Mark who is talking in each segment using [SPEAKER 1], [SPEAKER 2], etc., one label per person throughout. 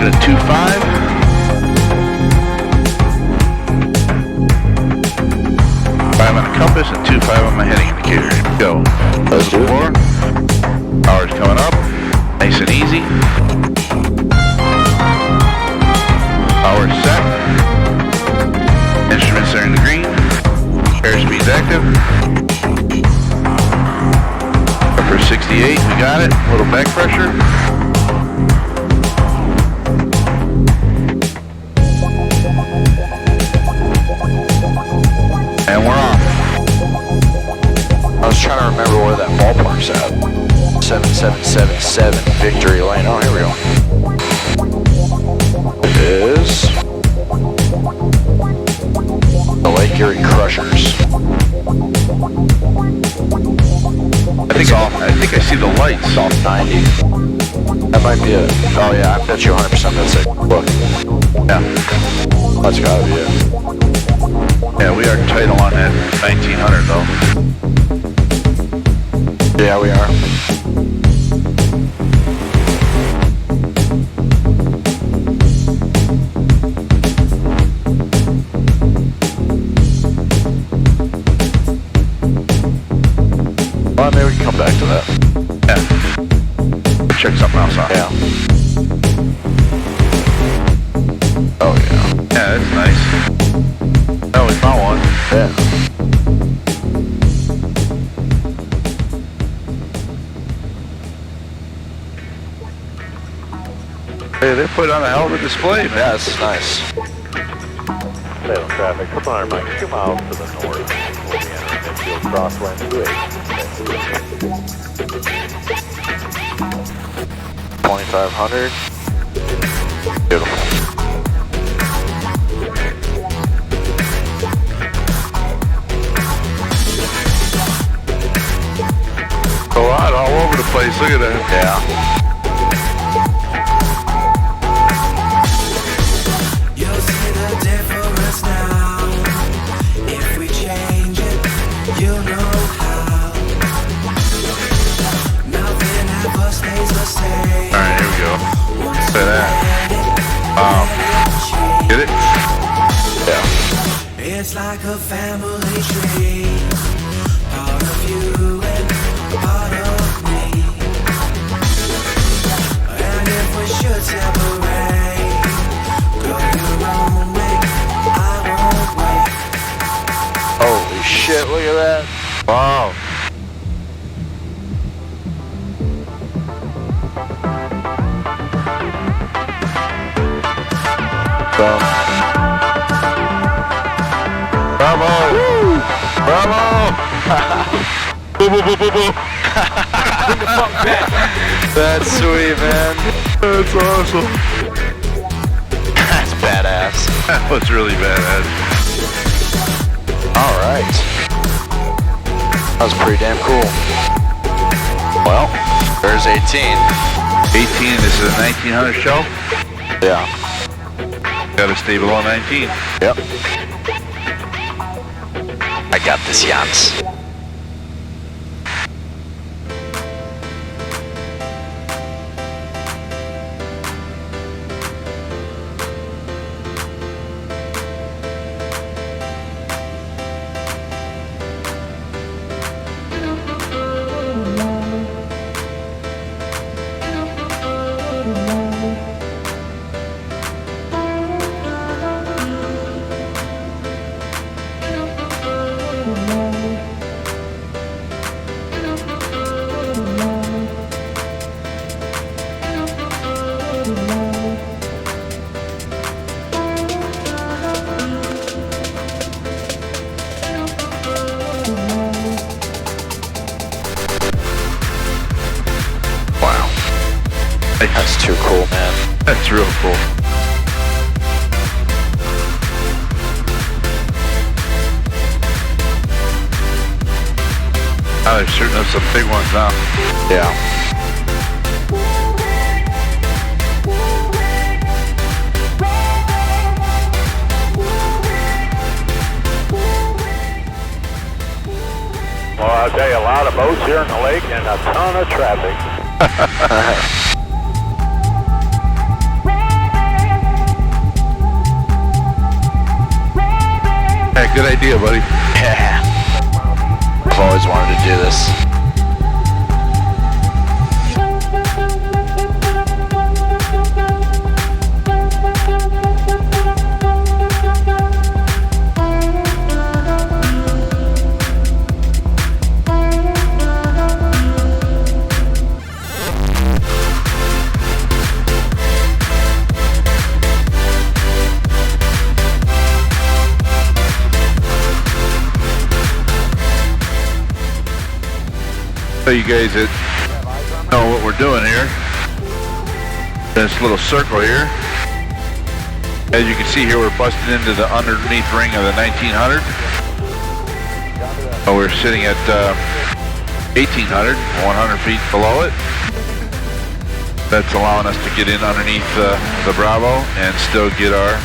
[SPEAKER 1] at 2.5. Five on the compass and 2.5 on my heading indicator. Go.
[SPEAKER 2] Let's do it.
[SPEAKER 1] Power's coming up. Nice and easy. Power set. Instruments are in the green. Airspeed's active. Upper 68, we got it. A little back pressure. And we're off.
[SPEAKER 2] I was trying to remember where that ballpark's at. 7777 Victory Lane. Oh, here we go. It is the Lake Erie Crushers.
[SPEAKER 1] I think I see the lights.
[SPEAKER 2] Off 90. That might be it. Oh yeah, I bet you 100% that's it. Look.
[SPEAKER 1] Yeah.
[SPEAKER 2] That's gotta be it.
[SPEAKER 1] Yeah, we are tight on that 1900 though.
[SPEAKER 2] Yeah, we are. Well, maybe we can come back to that.
[SPEAKER 1] Yeah. Check something else out.
[SPEAKER 2] Yeah. Oh, yeah.
[SPEAKER 1] Yeah, that's nice. Oh, we found one.
[SPEAKER 2] Yeah.
[SPEAKER 1] Hey, they put on a hell of a display, man.
[SPEAKER 2] Yeah, this is nice.
[SPEAKER 3] Salem traffic, come on, Mike, 2 miles to the north. We'll be entering Midfield Crossway
[SPEAKER 2] 2500. Beautiful.
[SPEAKER 1] A lot all over the place. Look at that.
[SPEAKER 2] Yeah.
[SPEAKER 4] You'll see the difference now. If we change it, you'll know how. Nothing ever stays the same.
[SPEAKER 1] All right, here we go. Say that. Get it?
[SPEAKER 2] Yeah.
[SPEAKER 4] It's like a family tree. Part of you and a part of me. And if we should separate, go your own way, I won't wait.
[SPEAKER 2] Holy shit, look at that.
[SPEAKER 1] Wow. Bravo! Woo! Bravo! Boo, boo, boo, boo, boo.
[SPEAKER 2] Bring the fuck back. That's sweet, man.
[SPEAKER 1] That's awesome.
[SPEAKER 2] That's badass.
[SPEAKER 1] That was really badass.
[SPEAKER 2] All right. That was pretty damn cool. Well, there's 18.
[SPEAKER 1] 18, this is a 1900 shell.
[SPEAKER 2] Yeah.
[SPEAKER 1] Gotta stay below 19.
[SPEAKER 2] Yep. I got this, Jans. That's too cool, man.
[SPEAKER 1] That's real cool. Oh, they're shooting up some big ones now.
[SPEAKER 2] Yeah.
[SPEAKER 3] Well, I'll tell you, a lot of boats here in the lake and a ton of traffic.
[SPEAKER 1] Good idea, buddy.
[SPEAKER 2] Yeah. I've always wanted to do this.
[SPEAKER 1] So you guys that know what we're doing here. This little circle here. As you can see here, we're busting into the underneath ring of the 1900. So we're sitting at 1800, 100 feet below it. That's allowing us to get in underneath the Bravo and still get our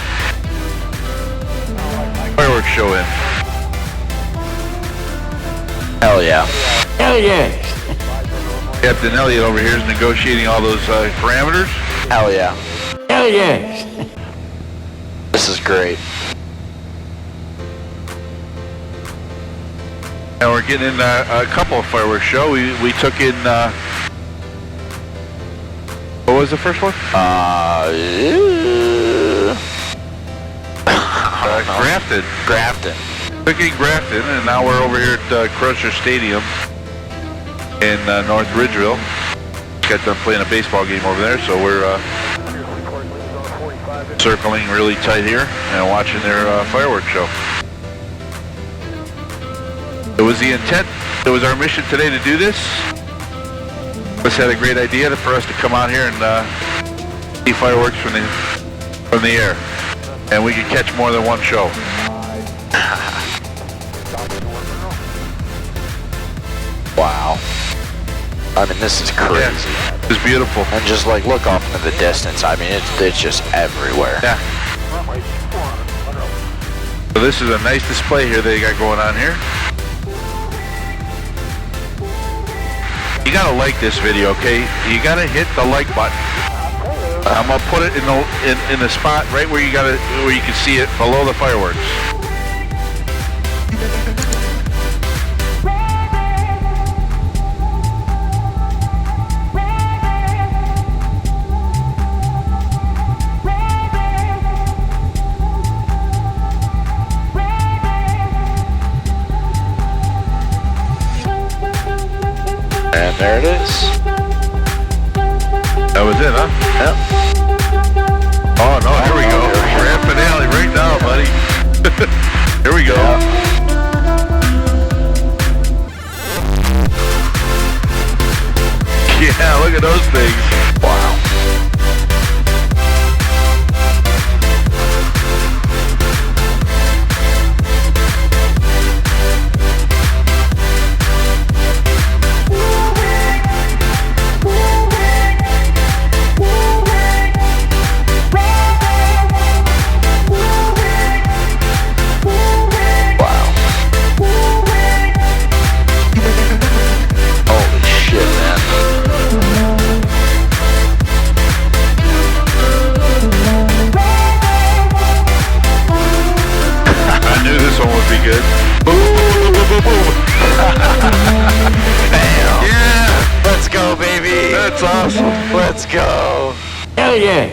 [SPEAKER 1] fireworks show in.
[SPEAKER 2] Hell yeah.
[SPEAKER 5] Hell yeah.
[SPEAKER 1] Captain Elliott over here is negotiating all those parameters.
[SPEAKER 2] Hell yeah.
[SPEAKER 5] Hell yeah.
[SPEAKER 2] This is great.
[SPEAKER 1] And we're getting in a couple of fireworks show. We took in, what was the first one? Grafton.
[SPEAKER 2] Grafton.
[SPEAKER 1] Took in Grafton, and now we're over here at Crusher Stadium in North Ridgeville. Got done playing a baseball game over there, so we're circling really tight here and watching their fireworks show. It was the intent, it was our mission today to do this. This had a great idea for us to come out here and see fireworks from the air, and we could catch more than one show.
[SPEAKER 2] Wow. I mean, this is crazy.
[SPEAKER 1] Yeah, it's beautiful.
[SPEAKER 2] And just like look off into the distance. I mean, it's just everywhere.
[SPEAKER 1] Yeah. So this is a nice display here they got going on here. You gotta like this video, okay? You gotta hit the like button. I'm gonna put it in the spot right where you can see it below the fireworks.
[SPEAKER 2] And there it is.
[SPEAKER 1] That was it, huh?
[SPEAKER 2] Yep.
[SPEAKER 1] Oh no, here we go. Grand finale right now, buddy. Here we go. Yeah, look at those things.
[SPEAKER 2] Wow.
[SPEAKER 1] Awesome.
[SPEAKER 2] Let's go.
[SPEAKER 5] Hell yeah.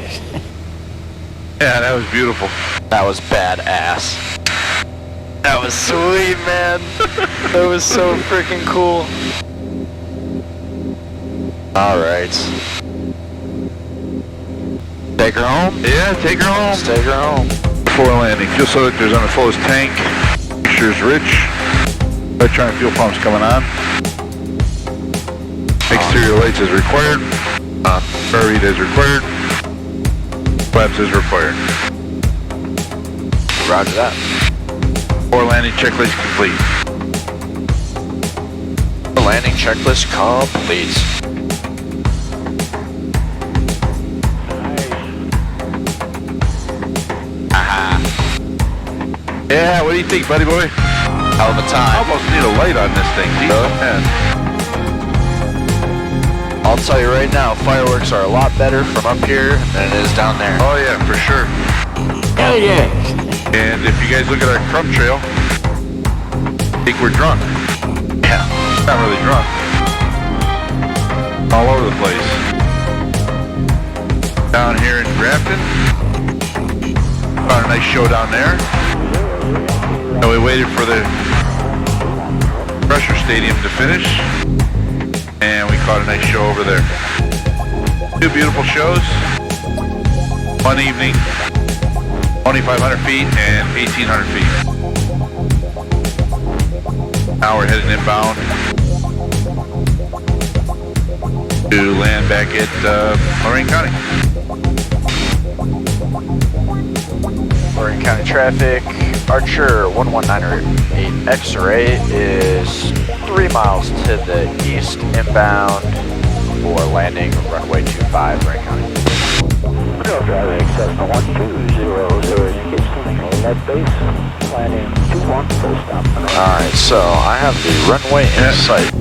[SPEAKER 1] Yeah, that was beautiful.
[SPEAKER 2] That was badass. That was sweet, man. That was so freaking cool. Alright. Take her home?
[SPEAKER 1] Yeah, take her home.
[SPEAKER 2] Let's take her home.
[SPEAKER 1] Before landing, fuel selector's on the fullest tank. Pressure's rich. Electronic fuel pump's coming on. Exterior lights is required. Fire read is required. Flaps is required.
[SPEAKER 2] Roger that.
[SPEAKER 1] Before landing checklist complete.
[SPEAKER 2] The landing checklist complete. Aha.
[SPEAKER 1] Yeah, what do you think, buddy boy?
[SPEAKER 2] Hell of a time.
[SPEAKER 1] Almost need a light on this thing. Yeah.
[SPEAKER 2] I'll tell you right now, fireworks are a lot better from up here than it is down there.
[SPEAKER 1] Oh yeah, for sure.
[SPEAKER 5] Hell yeah.
[SPEAKER 1] And if you guys look at our crumb trail, think we're drunk.
[SPEAKER 2] Yeah.
[SPEAKER 1] Not really drunk. All over the place. Down here in Grafton. Found a nice show down there. And we waited for the Crusher Stadium to finish. And we caught a nice show over there. Two beautiful shows. One evening. 2,500 feet and 1,800 feet. Now we're heading inbound to land back at Lorraine County.
[SPEAKER 2] Lorraine County traffic, Archer 11908 X-ray is 3 miles to the east inbound for landing runway 25, Lorraine County.
[SPEAKER 6] Driving Cessna 1200, net base, landing 21, full stop.
[SPEAKER 2] Alright, so I have the runway in sight.